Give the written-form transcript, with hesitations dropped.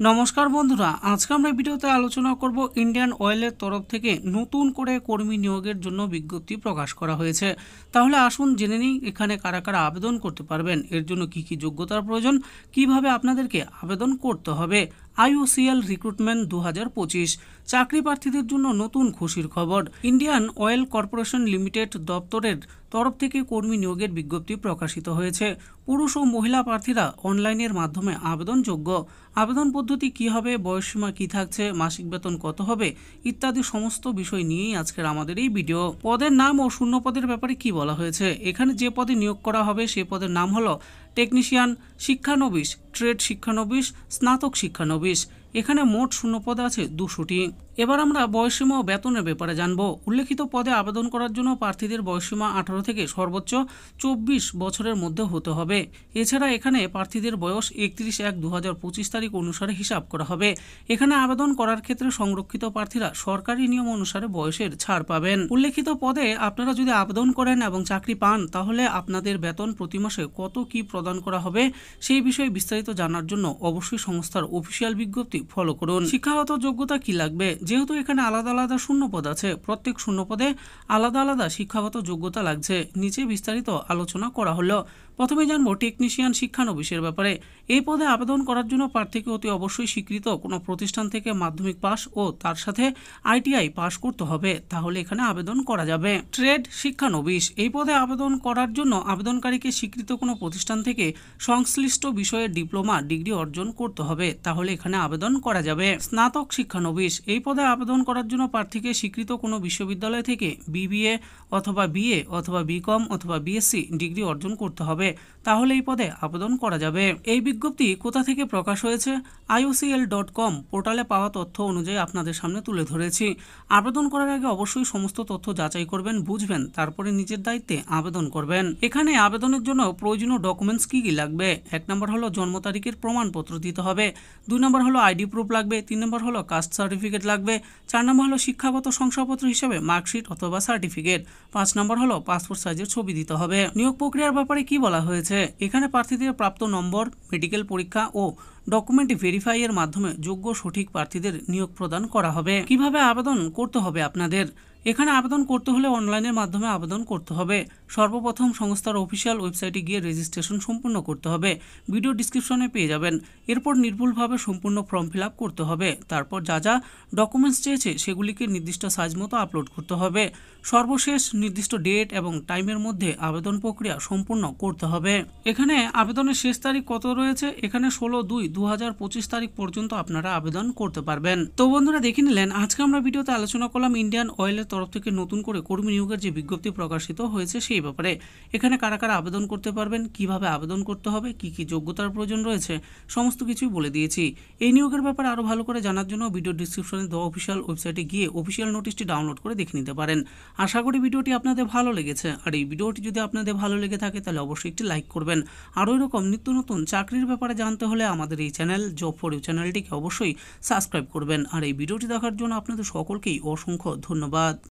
নমস্কার বন্ধুরা, আজকে আমরা ভিডিওতে আলোচনা করব ইন্ডিয়ান অয়েলের তরফ থেকে নতুন করে কর্মী নিয়োগের জন্য বিজ্ঞপ্তি প্রকাশ করা হয়েছে। তাহলে আসুন জেনে নিই এখানে কারা কারা আবেদন করতে পারবেন, এর জন্য কি কি যোগ্যতার প্রয়োজন, কিভাবে আপনাদেরকে আবেদন করতে হবে। IOCL রিক্রুটমেন্ট 2025 চাকরি প্রার্থীদের জন্য নতুন খুশির খবর। ইন্ডিয়ান অয়েল কর্পোরেশন লিমিটেড দপ্তরের তরফ থেকে কর্মী নিয়োগের বিজ্ঞপ্তি প্রকাশিত হয়েছে। পুরুষ ও মহিলা প্রার্থীরা অনলাইনের মাধ্যমে আবেদনযোগ্য। আবেদন পদ্ধতি কি হবে, বয়সসীমা কি থাকছে, মাসিক বেতন কত হবে ইত্যাদি সমস্ত বিষয় নিয়েই আজকের আমাদের এই ভিডিও। পদের নাম ও শূন্য পদের ব্যাপারে কি বলা হয়েছে, এখানে যে পদে নিয়োগ করা হবে সেই পদের নাম হলো টেকনিশিয়ান, শিক্ষানবিশ, ট্রেড শিক্ষানবিশ, স্নাতক শিক্ষানবিশ। এখানে মোট শূন্যপদ আছে 200টি। এবার আমরা বয়সসীমা ও বেতনের ব্যাপারে জানব। উল্লেখিত পদে আবেদন করার জন্য প্রার্থীদের বয়সসীমা 18 থেকে সর্বোচ্চ 24 বছরের মধ্যে হতে হবে। এছাড়া এখানে প্রার্থীদের বয়স 31/1/2025 তারিখ অনুসারে হিসাব করা হবে। এখানে আবেদন করার ক্ষেত্রে সংরক্ষিত প্রার্থীরা সরকারি নিয়ম অনুসারে বয়সের ছাড় পাবেন। উল্লেখিত পদে আপনারা যদি আবেদন করেন এবং চাকরি পান, তাহলে আপনাদের বেতন প্রতি মাসে কত কি প্রদান করা হবে সেই বিষয়ে বিস্তারিত জানার জন্য অবশ্যই সংস্থার অফিসিয়াল বিজ্ঞপ্তি ফলো করুন। শিক্ষাগত যোগ্যতা কি লাগবে, যেহেতু এখানে আলাদা আলাদা শূন্যপদ আছে, প্রত্যেক শূন্যপদে আলাদা আলাদা শিক্ষাগত যোগ্যতা লাগছে। নিচে বিস্তারিত আলোচনা করা হলো। প্রথমে জানবো টেকনিশিয়ান শিক্ষানবিশের ব্যাপারে। এই পদে আবেদন করার জন্য প্রার্থীকে অতি অবশ্যই স্বীকৃত কোনো প্রতিষ্ঠান থেকে মাধ্যমিক পাস ও তার সাথে ITI পাস করতে হবে, তাহলে এখানে আবেদন করা যাবে। ট্রেড শিক্ষানবিশ, এই পদে আবেদন করার জন্য আবেদনকারীকে স্বীকৃত কোনো প্রতিষ্ঠান থেকে সংশ্লিষ্ট বিষয়ে ডিপ্লোমা ডিগ্রি অর্জন করতে হবে, তাহলে এখানে আবেদন করা যাবে। স্নাতক শিক্ষানবিশ, এই পদে আবেদন করার জন্য প্রার্থীকে স্বীকৃত কোনো বিশ্ববিদ্যালয় থেকে BBA অথবা BA অথবা BCom অথবা BSc ডিগ্রি অর্জন করতে হবে, তাহলে এই পদে আবেদন করা যাবে। এই বিজ্ঞপ্তি কোথা থেকে প্রকাশ হয়েছে, IOCL.com পোর্টালে পাওয়া তথ্য অনুযায়ী আপনাদের সামনে তুলে ধরেছি। আবেদন করার আগে অবশ্যই সমস্ত তথ্য যাচাই করবেন, বুঝবেন, তারপরে নিজের দায়িত্বে আবেদন করবেন। এখানে আবেদনের জন্য প্রয়োজনীয় ডকুমেন্টস কি কি লাগবে। 1 নম্বর হলো জন্ম তারিখের প্রমাণপত্র দিতে হবে। 2 নম্বর হলো ID প্রুফ লাগবে। 3 নম্বর হলো কাস্ট সার্টিফিকেট লাগবে। 4 নম্বর হলো শিক্ষাগত শংসাপত্র হিসেবে মার্কশিট অথবা সার্টিফিকেট। 5 নম্বর হলো পাসপোর্ট সাইজের ছবি দিতে হবে। নিয়োগ প্রক্রিয়ার ব্যাপারে কি বলা হয়েছে, এখানে প্রার্থীদের প্রাপ্ত নম্বর, মেডিকেল পরীক্ষা ও ডকুমেন্ট ভেরিফাই এর মাধ্যমে যোগ্য সঠিক প্রার্থীদের নিয়োগ প্রদান করা হবে। কিভাবে আবেদন করতে হবে আপনাদের, এখানে আবেদন করতে হলে অনলাইনের মাধ্যমে আবেদন করতে হবে। সর্বপ্রথম সংস্থার অফিসিয়াল ওয়েবসাইটে গিয়ে রেজিস্ট্রেশন সম্পূর্ণ করতে হবে, ভিডিও ডিসক্রিপশনে পেয়ে যাবেন। এরপর নির্ভুলভাবে সম্পূর্ণ ফর্ম ফিল আপ করতে হবে। তারপর যা যা ডকুমেন্টস চেয়েছে সেগুলিকে নির্দিষ্ট সাইজ মতো আপলোড করতে হবে। সর্বশেষ নির্দিষ্ট ডেট এবং টাইমের মধ্যে আবেদন প্রক্রিয়া সম্পূর্ণ করতে হবে। এখানে আবেদনের শেষ তারিখ কত রয়েছে, এখানে 16/2/2025 তারিখ পর্যন্ত আপনারা আবেদন করতে পারবেন। তো বন্ধুরা, দেখে নিলেন আজকে আমরা ভিডিওতে আলোচনা করলাম ইন্ডিয়ান অয়েলের তরফ থেকে নতুন করে কর্মী নিয়োগের যে বিজ্ঞপ্তি প্রকাশিত হয়েছে সেই ব্যাপারে। এখানে কারা কারা আবেদন করতে পারবেন, কিভাবে আবেদন করতে হবে, কি কি যোগ্যতার প্রয়োজন রয়েছে, সমস্ত কিছুই বলে দিয়েছি। এই নিয়োগের ব্যাপারে আরো ভালো করে জানার জন্য ভিডিও ডিসক্রিপশনে দেওয়া অফিসিয়াল ওয়েবসাইটে গিয়ে অফিসিয়াল নোটিশটি ডাউনলোড করে দেখে নিতে পারেন। আশা করি ভিডিওটি আপনাদের ভালো লেগেছে, আর এই ভিডিওটি যদি আপনাদের ভালো লেগে থাকে তাহলে অবশ্যই একটি লাইক করবেন। আর এরকম নিত্য নতুন চাকরির ব্যাপারে জানতে হলে আমাদের এই চ্যানেল জব ফর ইউ চ্যানেলটিকে অবশ্যই সাবস্ক্রাইব করবেন। আর এই ভিডিওটি দেখার জন্য আপনাদের সকলকেই অসংখ্য ধন্যবাদ।